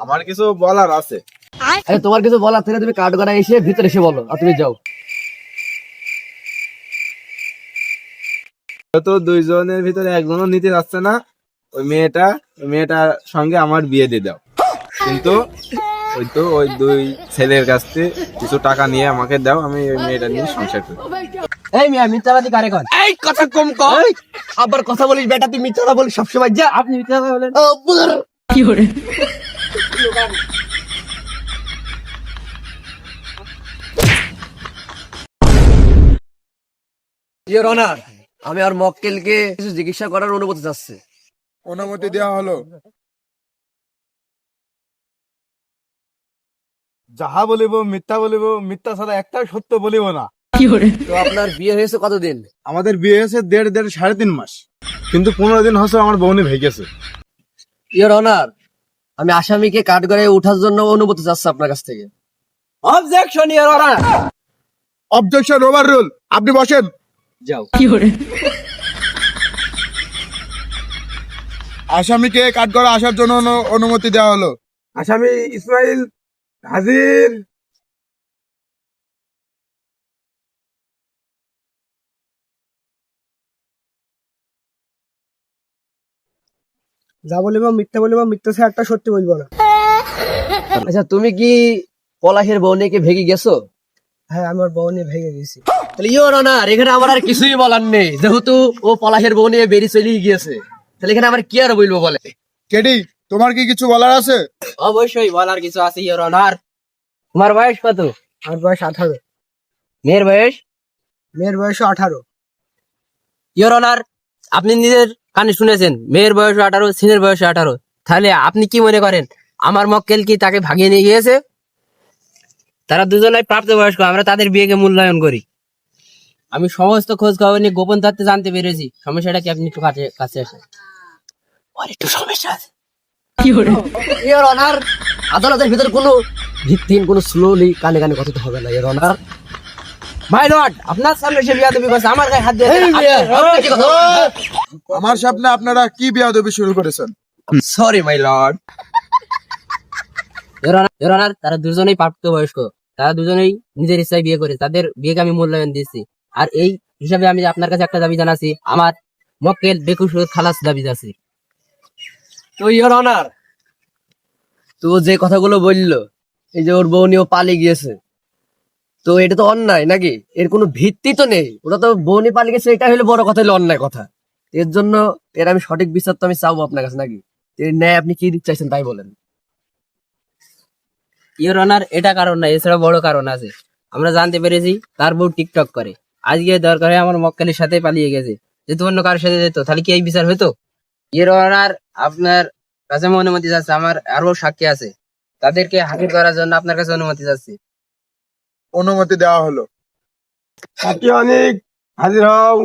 আমার কিছু বলার আছে। আরে তোমার কিছু বলার থেকে তুমি কাঠগড়া এসে ভিতরে এসে বলো, আর তুমি যাও। তো দুইজনের ভিতরে একজনও নিতে যাচ্ছে না, ওই মেয়েটার সঙ্গে আমার বিয়ে দিয়ে দাও। কিন্তু ওই দুই ছেলের কাছ থেকে কিছু টাকা নিয়ে আমাকে দাও, আমি ওই মেয়েটা নিয়ে সংসার করি। এই মিয়া মিথ্যাবাদী কারে কন? এই কথা কম কর। আবার কথা বলিস বেটা, তুই মিথ্যা কথা বলিস সবসময়। যা, আপনি মিথ্যা কথা বলেন। কি করে? ইওর অনার, আমি আর মক্কেলকে কিছু চিকিৎসা করার অনুমতি চাচ্ছি। অনুমতি দেওয়া হলো। যাহা বলিব মিথ্যা বলিব, মিথ্যা ছাড়া একটা সত্য বলিব না। তো আপনার বিয়ে হয়েছে কতদিন? আমাদের বিয়ে হয়েছে দেড় 3.5 মাস, কিন্তু 15 দিন হচ্ছে আমার বউনি ভেঙে গেছে। ইওর অনার, আমি আসামিকে কাঠগড়ায় ওঠার জন্য অনুমতি চাচ্ছি আপনার কাছ থেকে। Objection your honour. Objection over rule, আপনি বসেন। যাও। আসামিকে কাঠগড়া আসার জন্য অনুমতি দেওয়া হলো। আসামি ইসমাইল হাজির। যা বলিব মিথ্যা বলিব, মিথ্যা ছাড়া একটা সত্যি বলবো না। আচ্ছা, তুমি কি পলাশের বউ নিয়ে কি ভেগে গেছো? হ্যাঁ, আমার বউ নিয়ে ভেঙে গেছি। তাহলে ইওর অনার, এখানে আমার আর কিছুই বলার নেই, যেহেতু ও পলাশের বউ নিয়ে বেরিয়ে চলে গিয়েছে। তাহলে এখানে আমার কি আর বলবো বলে? কেডি, তোমার কি কিছু বলার আছে? অবশ্যই বলার কিছু আছে ইওর অনার। তোমার বয়স কত? আমার বয়স 18। মেয়ের বয়স? মেয়ের বয়স 18। ইওর অনার, আপনি নিজের কানে শুনেছেন মেয়ের বয়স 18, ছেলের বয়স 18। তাহলে আপনি কি মনে করেন আমার মক্কেল কি তাকে ভাগিয়ে নিয়ে গিয়েছে? তারা দুজনেই প্রাপ্তবয়স্ক, আমরা তাদের বিয়েকে মূল্যায়ন করি। আমি সমস্ত খোঁজ খবর নিয়ে গোপন তথ্যে জানতে পেরেছি। সমস্যাটা কি, আপনি একটু কাছে আসেন। একটু সমস্যা আছে। ইওর অনার, আদালতের ভিতরে কোনো ভিত্তিহীন, কোনো স্লোলি কানে কানে কথা হবে না। ইওর অনার, মাই লর্ড, আপনার সামনে সে বিয়াদবি করছে, আমার গায়ে হাত দিয়ে। আমার সামনে আপনারা কি বেয়াদবি শুরু করেছেন? Sorry my lord. Your honour, তারা দুজনেই প্রাপ্তবয়স্ক, তারা দুজনেই নিজের ইচ্ছায় বিয়ে করে, তাদের বিয়েকে আমি মূল্যায়ন দিচ্ছি। আর এই হিসাবে আমি আপনার কাছে একটা দাবি জানাচ্ছি, আমার মক্কেল বেকুব খালাস দাবি আছে। তো ইওর অনার, তো যে কথাগুলো বললো, এই যে ওর বউ নিয়ে পালিয়ে গিয়েছে, তো এটা তো অন্যায় নাকি? এর কোনো ভিত্তি তো নেই। ওটা তো বউ নিয়ে পালিয়ে গেছে, এটা হলো বড় কথা, হলো অন্যায় কথা। এর জন্য এর আমি সঠিক বিচার তো আমি চাবো আপনার কাছে নাকি? এর ন্যায় আপনি কি দিতে চাইছেন তাই বলেন। ইওর অনার, এটা কারণ না, এছাড়া বড় কারণ আছে। আমরা জানতে পেরেছি তার বউ টিকটক করে। আজকে দরকার হয় আমার মক্কেলের সাথে পালিয়ে গেছে, যদি অন্য কারোর সাথে যেত তাহলে কি এই বিচার হতো? ইওর অনার, আপনার কাছে আমি অনুমতি চাচ্ছি, আমার আরো সাক্ষী আছে, তাদেরকে হাজির করার জন্য আপনার কাছে অনুমতি চাচ্ছি। অনুমতি দেওয়া হলো। সাক্ষী অনেক, হাজির হও।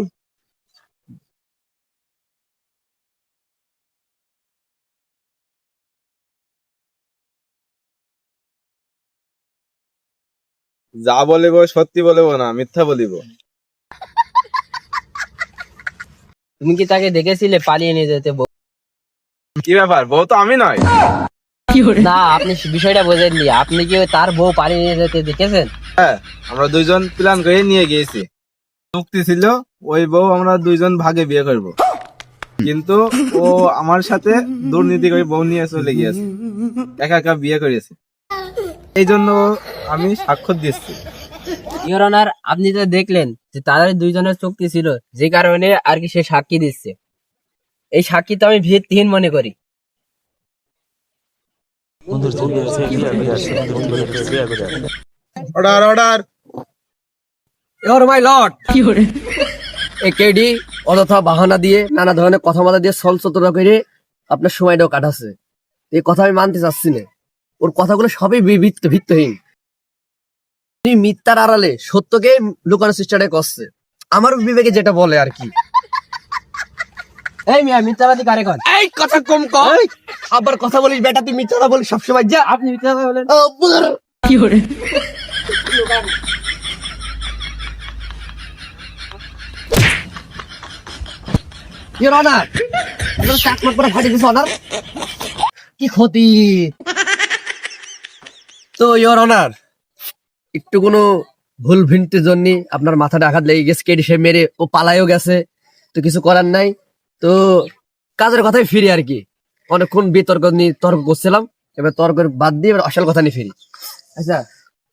যা বলিব সত্যি বলিব না, মিথ্যা বলিব। তুমি কি তাকে দেখেছিলে পালিয়ে নিয়ে যেতে? কি ব্যাপার, বউ তো আমি নয়। না, আপনি বিষয়টা বোঝেননি। আপনি কি তার বউ পালিয়ে নিয়ে যেতে দেখেছেন? হ্যাঁ, আমরা দুইজন প্ল্যান করে নিয়ে গিয়েছি। চুক্তি ছিল ওই বউ আমরা দুইজন ভাগে বিয়ে করব, কিন্তু ও আমার সাথে দুর্নীতি করে বউ নিয়ে চলে গিয়েছে, একা একা বিয়ে করেছে। এই জন্য আমি স্বাক্ষর দিচ্ছি। ইওর অনার, আপনি তো দেখলেন যে তাদের দুইজনের চুক্তি ছিল, যে কারণে আর কি সে সাক্ষী দিচ্ছে। এই সাক্ষী তো আমি ভিত্তিহীন মনে করি। Order order. Your my lord, এ কেডি অযথা বাহানা দিয়ে, নানা ধরনের কথা মাথা দিয়ে ছলচতরা করে আপনার সময়টাও কাটাচ্ছে। এই কথা আমি মানতে চাচ্ছি না। ওর কথাগুলো সবই ভিত্তিহীন। তিনি মিথ্যার আড়ালে সত্যকে লুকানোর চেষ্টাটা করছে, আমার বিবেকে যেটা বলে আর কি। এই মিয়া মিথ্যাবাদী কারে কন? এই কথা কম কর। আবার কথা বলিস বেটা, তুই মিথ্যা কথা বলিস সবসময়। যা, আপনি মিথ্যা কথা বলেন। কি করে? ইওর অনার, চাকমা করে ফাটিয়ে দিছে অনার। কি ক্ষতি! তো ইওর অনার, একটু কোনো ভুল ভ্রান্তির জন্য আপনার মাথাটা আঘাত লেগে গেছে, কেটে সে মেরে ও পালাইও গেছে, তো কিছু করার নাই। তো কাজের কথাই ফিরি আর কি, অনেকক্ষণ বিতর্ক নিয়ে তর্ক করছিলাম, এবার তর্ক বাদ দিয়ে এবার আসল কথা নিয়ে ফিরি। আচ্ছা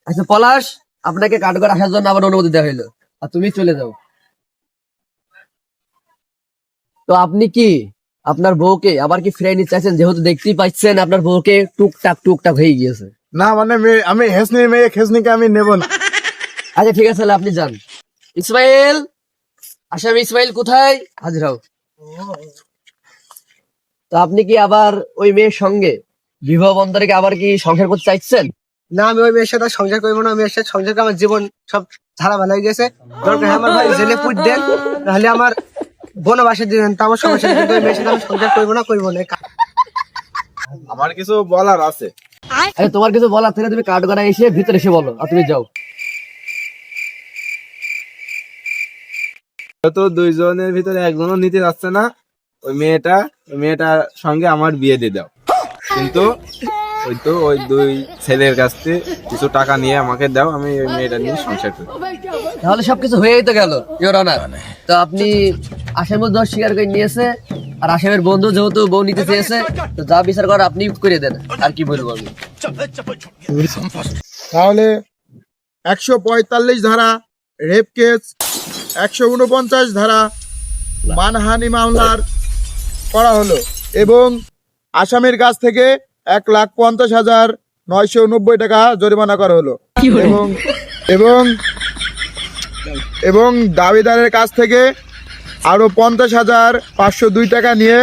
আচ্ছা পলাশ, আপনাকে কাঠগড় আসার জন্য আবার অনুমতি দেওয়া হইলো, আর তুমি চলে যাও। তো আপনি কি আপনার বউকে আবার কি ফিরিয়ে নিতে চাইছেন, যেহেতু দেখতেই পাচ্ছেন আপনার বউকে টুকটাক হয়ে গিয়েছে? না মানে আমি হেসনি মেয়ে খেসনিকে আমি নেব না। আচ্ছা ঠিক আছে, তাহলে আপনি যান। ইসমাইল, আসামি ইসমাইল কোথায়? হাজির হও। তো আপনি কি আবার ওই মেয়ের সঙ্গে বিবাহ বন্ধনে কি আবার কি সংসার করতে চাইছেন? না, আমি ওই মেয়ের সাথে আর সংসার করবো না। ওই মেয়ের সাথে সংসার করে আমার জীবন সব ধারা ভালো হয়ে গেছে। দরকার হয় আমার ভাই জেলে পুঁত দেন, তাহলে আমার বনবাসে দিবেন, তা আমার সমস্যা নেই। কিন্তু ওই মেয়ের সাথে আমি সংসার করবো না। আমার কিছু বলার আছে। আরে তোমার কিছু বলার থেকে তুমি কাঠগড়ায় এসে ভিতরে এসে বলো, আর তুমি যাও। তো দুইজনের ভিতরে একজনও নিতে যাচ্ছে না, ওই মেয়েটার সঙ্গে আমার বিয়ে দিয়ে দাও। কিন্তু ওই দুই ছেলের কাছ থেকে কিছু টাকা নিয়ে আমাকে দাও, আমি ওই মেয়েটা নিয়ে সংসার করি। তাহলে সবকিছু হয়েই তো গেল ইওর অনার। তো আপনি আসামের দোষ স্বীকার করে নিয়েছে, আর আসামের বন্ধু যেহেতু বউ নিতে চেয়েছে, তো যা বিচার করার আপনি করে দেন, আর কি বলবো আমি। তাহলে 145 ধারা রেপ কেস, 149 ধারা মানহানি মামলার করা হলো, এবং আসামির কাছ থেকে 1,50,990 টাকা জরিমানা করা হলো, এবং এবং এবং দাবিদারের কাছ থেকে আরো 50,502 টাকা নিয়ে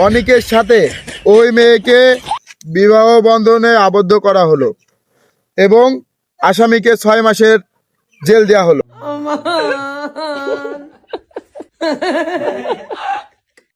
অনিকের সাথে ওই মেয়েকে বিবাহ বন্ধনে আবদ্ধ করা হলো, এবং আসামিকে 6 মাসের জেল দেওয়া হলো।